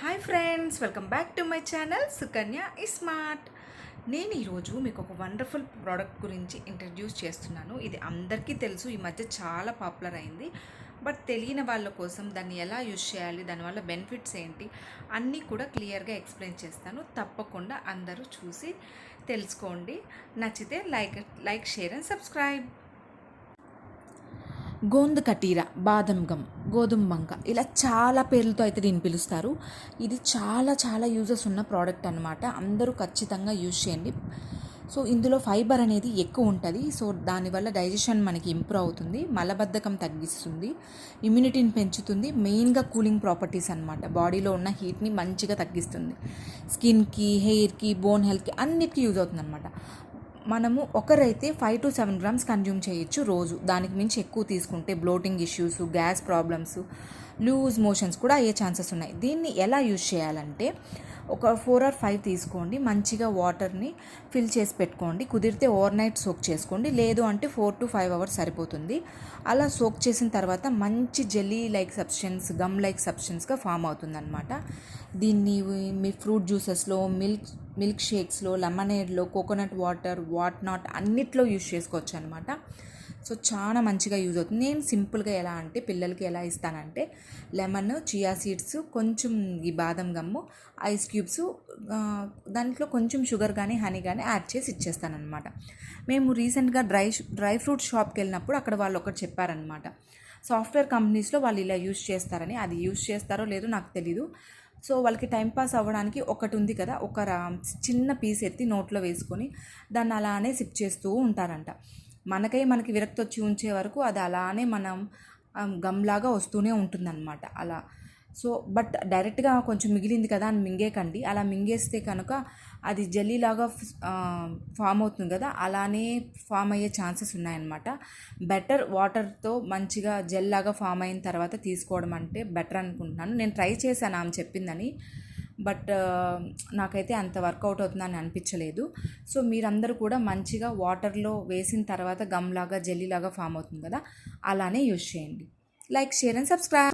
Hi friends, welcome back to my channel Sukanya smart. నేను ఈరోజు మీకు ఒక వండర్ఫుల్ ప్రోడక్ట్ గురించి ఇంట్రడ్యూస్ చేస్తున్నాను. ఇది అందరికీ తెలుసు, ఈ మధ్య చాలా పాపులర్ అయింది. బట్ తెలియని వాళ్ళ కోసం దాన్ని ఎలా యూజ్ చేయాలి, దానివల్ల బెనిఫిట్స్ ఏంటి అన్నీ కూడా క్లియర్గా ఎక్స్ప్లెయిన్ చేస్తాను. తప్పకుండా అందరూ చూసి తెలుసుకోండి. నచ్చితే లైక్ షేర్ అండ్ సబ్స్క్రైబ్. గోంద్ కటీరా, బాదం గమ్, గోధుమ బంక, ఇలా చాలా పేర్లతో అయితే దీన్ని పిలుస్తారు. ఇది చాలా చాలా యూజెస్ ఉన్న ప్రోడక్ట్ అనమాట. అందరూ ఖచ్చితంగా యూజ్ చేయండి. సో ఇందులో ఫైబర్ అనేది ఎక్కువ ఉంటుంది. సో దానివల్ల డైజెషన్ మనకి ఇంప్రూవ్ అవుతుంది, మలబద్ధకం తగ్గిస్తుంది, ఇమ్యూనిటీని పెంచుతుంది. మెయిన్గా కూలింగ్ ప్రాపర్టీస్ అనమాట. బాడీలో ఉన్న హీట్ని మంచిగా తగ్గిస్తుంది. స్కిన్కి, హెయిర్కి, బోన్ హెల్త్కి అన్నిటికీ యూజ్ అవుతుంది అనమాట. మనము ఒకరైతే 5 to 7 grams కన్జ్యూమ్ చేయొచ్చు రోజు. దానికి మించి ఎక్కువ తీసుకుంటే bloating issues, gas problems, loose motions కూడా అయ్యే ఛాన్సెస్ ఉన్నాయి. దీన్ని ఎలా యూజ్ చేయాలంటే ఒక 4 or 5 తీసుకోండి. మంచిగా వాటర్ని ఫిల్ చేసి పెట్టుకోండి. కుదిరితే ఓవర్ నైట్ సోక్ చేసుకోండి, లేదు అంటే 4 to 5 hours సరిపోతుంది. అలా సోక్ చేసిన తర్వాత మంచి jelly like substance, gum like సబ్స్టెన్స్గా ఫామ్ అవుతుందన్నమాట. దీన్ని మీ ఫ్రూట్ జ్యూసెస్లో, మిల్క్ షేక్స్లో, లెమనేడ్లో, కోకోనట్ వాటర్, నాట్ అన్నిట్లో యూజ్ చేసుకోవచ్చు అనమాట. సో చాలా మంచిగా యూజ్ అవుతుంది. నేను సింపుల్గా ఎలా అంటే పిల్లలకి ఎలా ఇస్తానంటే లెమన్, చియా సీడ్స్, కొంచెం ఈ బాదం గమ్ము, ఐస్ క్యూబ్స్, దాంట్లో కొంచెం షుగర్ కానీ హనీ కానీ యాడ్ చేసి ఇచ్చేస్తానమాట. మేము రీసెంట్గా డ్రై ఫ్రూట్ షాప్కి వెళ్ళినప్పుడు అక్కడ వాళ్ళు ఒకటి చెప్పారనమాట. సాఫ్ట్వేర్ కంపెనీస్లో వాళ్ళు ఇలా యూజ్ చేస్తారని. అది యూజ్ చేస్తారో లేదో నాకు తెలీదు. సో వాళ్ళకి టైంపాస్ అవ్వడానికి ఒకటి ఉంది కదా, ఒక చిన్న పీస్ ఎత్తి నోట్లో వేసుకొని దాన్ని అలానే సిప్ చేస్తూ ఉంటారంట. మనకి విరక్తి వచ్చి ఉంచే వరకు అది అలానే మనం గమ్లాగా వస్తూనే ఉంటుందన్నమాట అలా. సో బట్ డైరెక్ట్గా కొంచెం మిగిలింది కదా అని మింగేకండి. అలా మింగేస్తే కనుక అది జెల్లీలాగా ఫామ్ అవుతుంది కదా, అలానే ఫామ్ అయ్యే ఛాన్సెస్ ఉన్నాయన్నమాట. బెటర్ వాటర్తో మంచిగా జెల్ లాగా ఫామ్ అయిన తర్వాత తీసుకోవడం అంటే బెటర్ అనుకుంటున్నాను. నేను ట్రై చేశాను ఆమె చెప్పిందని, బట్ నాకైతే అంత వర్కౌట్ అవుతుందని అనిపించలేదు. సో మీరందరూ కూడా మంచిగా వాటర్లో వేసిన తర్వాత గమ్లాగా జెల్లీలాగా ఫామ్ అవుతుంది కదా, అలానే యూజ్ చేయండి. Like, share and subscribe.